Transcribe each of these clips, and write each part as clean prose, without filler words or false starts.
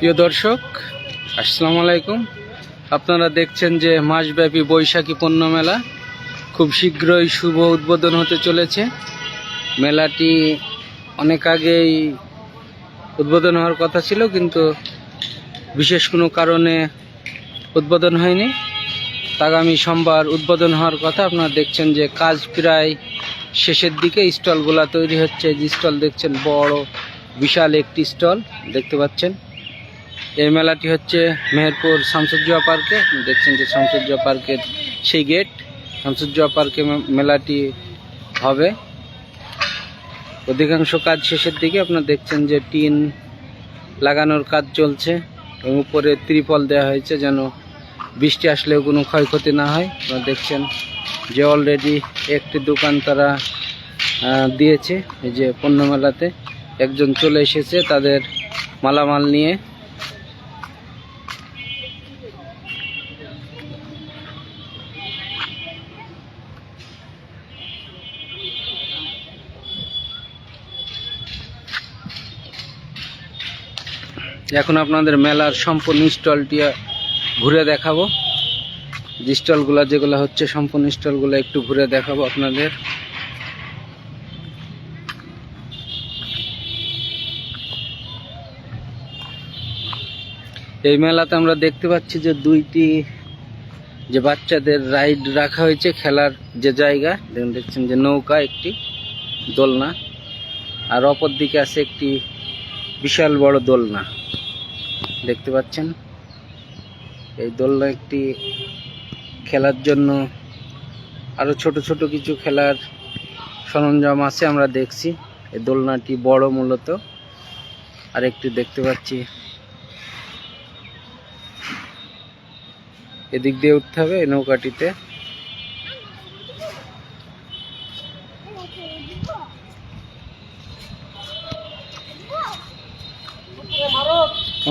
প্রিয় দর্শক, আসসালামু আলাইকুম। আপনারা দেখছেন যে মাসব্যাপী বৈশাখী পণ্য মেলা খুব শীঘ্রই শুভ উদ্বোধন হতে চলেছে। মেলাটি অনেক আগেই উদ্বোধন হওয়ার কথা ছিল, কিন্তু বিশেষ কোনো কারণে উদ্বোধন হয়নি। আগামী সোমবার উদ্বোধন হওয়ার কথা। আপনারা দেখছেন যে কাজ প্রায় শেষের দিকে, স্টলগুলা তৈরি হচ্ছে। যে স্টল দেখছেন, বড় বিশাল একটি স্টল দেখতে পাচ্ছেন। এই মেলাটি হচ্ছে মেহেরপুর শামসুজ্জোহা পার্কে। দেখছেন যে শামসুজ্জোহা পার্কের সেই গেট, শামসুজ্জোহা পার্কে মেলাটি হবে। অধিকাংশ কাজ শেষের দিকে। আপনারা দেখছেন যে টিন লাগানোর কাজ চলছে এবং উপরে ত্রিপল দেওয়া হয়েছে যেন বৃষ্টি আসলেও কোনো ক্ষয়ক্ষতি না হয়। আপনারা দেখছেন যে অলরেডি একটি দোকান তারা দিয়েছে। এই যে পণ্য মেলাতে একজন চলে এসেছে তাদের মালামাল নিয়ে। এখন আপনাদের মেলার সম্পূর্ণ স্টলটি ঘুরে দেখাবো। যে স্টলগুলো যেগুলো হচ্ছে সম্পূর্ণ স্টলগুলো একটু ঘুরে দেখাবো আপনাদের। এই মেলাতে আমরা দেখতে পাচ্ছি যে দুইটি যে বাচ্চাদের রাইড রাখা হয়েছে, খেলার যে জায়গা। দেখছেন যে নৌকা, একটি দোলনা, আর অপর দিকে আছে একটি বিশাল বড় দোলনা দেখতে পাচ্ছেন। এই দোলনা একটি খেলার জন্য, আরো ছোট ছোট কিছু খেলার সরঞ্জাম আছে আমরা দেখছি। এই দোলনাটি বড় মূলত। আর একটি দেখতে পাচ্ছি এদিক দিয়ে উঠতে হবে এই নৌকাটিতে।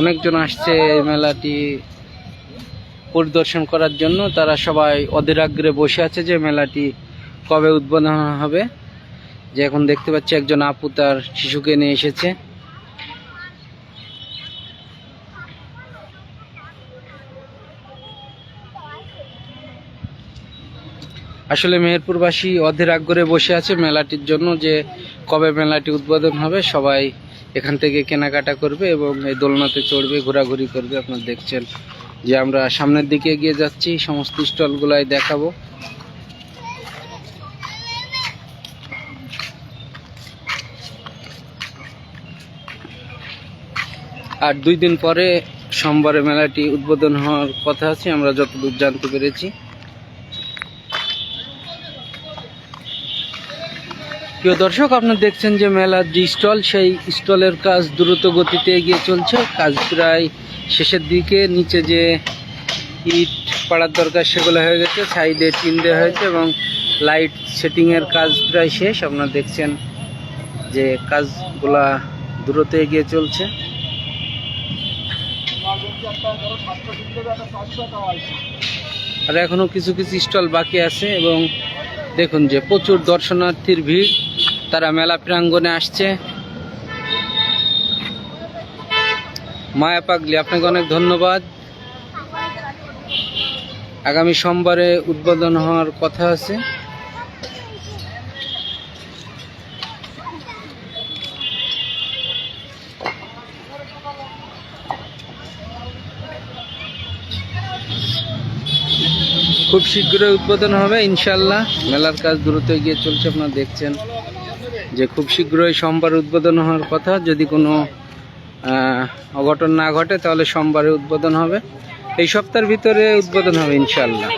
অনেকজন আসছে এই মেলাটি পরিদর্শন করার জন্য। তারা সবাই অধীর আগ্রহে বসে আছে যে মেলাটি কবে উদ্বোধন হবে। যে এখন দেখতে পাচ্ছি একজন আপু তার শিশুকে নিয়ে এসেছে। আসলে মেহেরপুরবাসী অধীর আগ্রহে বসে আছে মেলাটির জন্য, যে কবে মেলাটি উদ্বোধন হবে। সবাই এখান থেকে কেনাকাটা করবে এবং এই দোলনাতে চড়বে, ঘোরাঘুরি করবে। আপনারা দেখছেন যে আমরা সামনের দিকে এগিয়ে যাচ্ছি, সমস্ত স্টলগুলাই দেখাবো। আর 2 দিন পরে সোমবারে মেলাটি উদ্বোধন হওয়ার কথা আছে, আমরা যতদূর জানতে পেরেছি। প্রিয় দর্শক, আপনারা দেখছেন যে মেলার যে স্টল, সেই স্টলের কাজ দ্রুত গতিতে এগিয়ে চলছে। কাজ প্রায় শেষের দিকে। নিচে যে ইট পাড়ার দরকার সেগুলো হয়ে গেছে, সাইডে টিন দেওয়া হয়েছে এবং লাইট সেটিংয়ের কাজ প্রায় শেষ। আপনারা দেখছেন যে কাজগুলা দ্রুত এগিয়ে চলছে। আর এখনো কিছু কিছু স্টল বাকি আছে এবং দেখুন যে প্রচুর দর্শনার্থীর ভিড়, তারা মেলা প্রাঙ্গণে আসছে। মায়া পাগলি, আপনাকে অনেক ধন্যবাদ। আগামী সোমবারে উদ্বোধন হওয়ার কথা আছে। খুব শীঘ্রই উদ্বোধন হবে ইনশাল্লাহ। মেলার কাজ দ্রুত এগিয়ে চলছে। আপনারা দেখছেন যে খুব শীঘ্রই সোমবার উদ্বোধন হওয়ার কথা। যদি কোনো অঘটন না ঘটে তাহলে সোমবারে উদ্বোধন হবে। এই সপ্তাহের ভিতরে উদ্বোধন হবে ইনশাল্লাহ।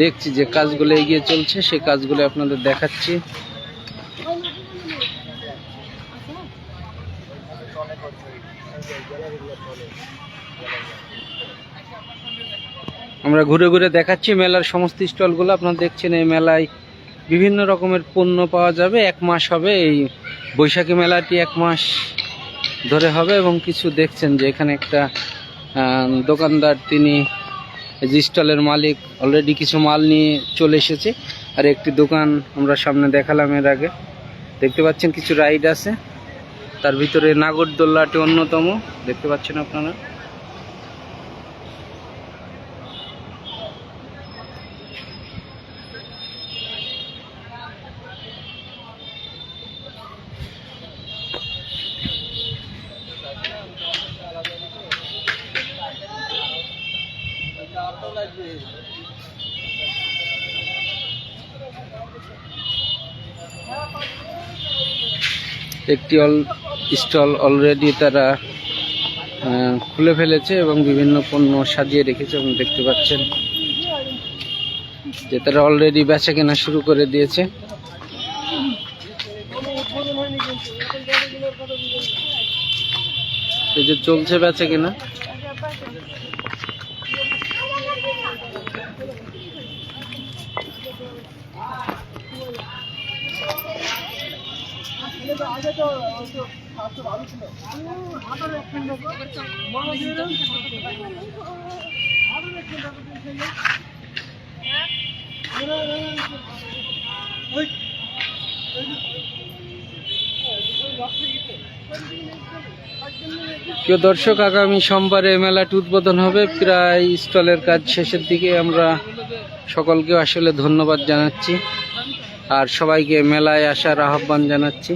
দেখছি যে কাজগুলো এগিয়ে চলছে, সেই কাজগুলো আপনাদের দেখাচ্ছি। আমরা ঘুরে ঘুরে দেখাচ্ছি মেলার সমস্ত স্টলগুলো। আপনারা দেখছেন এই মেলায় বিভিন্ন রকমের পণ্য পাওয়া যাবে। 1 মাস হবে এই বৈশাখী মেলাটি, 1 মাস ধরে হবে। এবং কিছু দেখছেন যে এখানে একটা দোকানদার, তিনি যে স্টলের মালিক, অলরেডি কিছু মাল নিয়ে চলে এসেছে। আর একটি দোকান আমরা সামনে দেখালাম এর আগে, দেখতে পাচ্ছেন কিছু রাইড আছে। তার ভিতরে নাগরদোল্লাটি অন্যতম, দেখতে পাচ্ছেন আপনারা। একটি স্টল অলরেডি তারা খুলে ফেলেছে এবং বিভিন্ন পণ্য সাজিয়ে রেখেছে এবং দেখতে পাচ্ছেন যে তারা অলরেডি বেচা কেনা শুরু করে দিয়েছে। এই যে চলছে বেচা কেনা। প্রিয় দর্শক, আগামী সোমবারে মেলাটি উদ্বোধন হবে। প্রায় স্টলের কাজ শেষের দিকে। আমরা সকলকে আসলে ধন্যবাদ জানাচ্ছি আর সবাইকে মেলায় আসার আহ্বান জানাচ্ছি।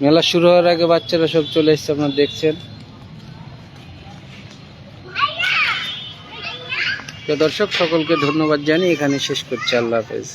মেলা শুরু হওয়ার আগে বাচ্চারা সব চলে এসছে, আপনারা দেখছেন। দর্শক, সকলকে ধন্যবাদ জানিয়ে এখানে শেষ করছি। আল্লাহ হাফেজ।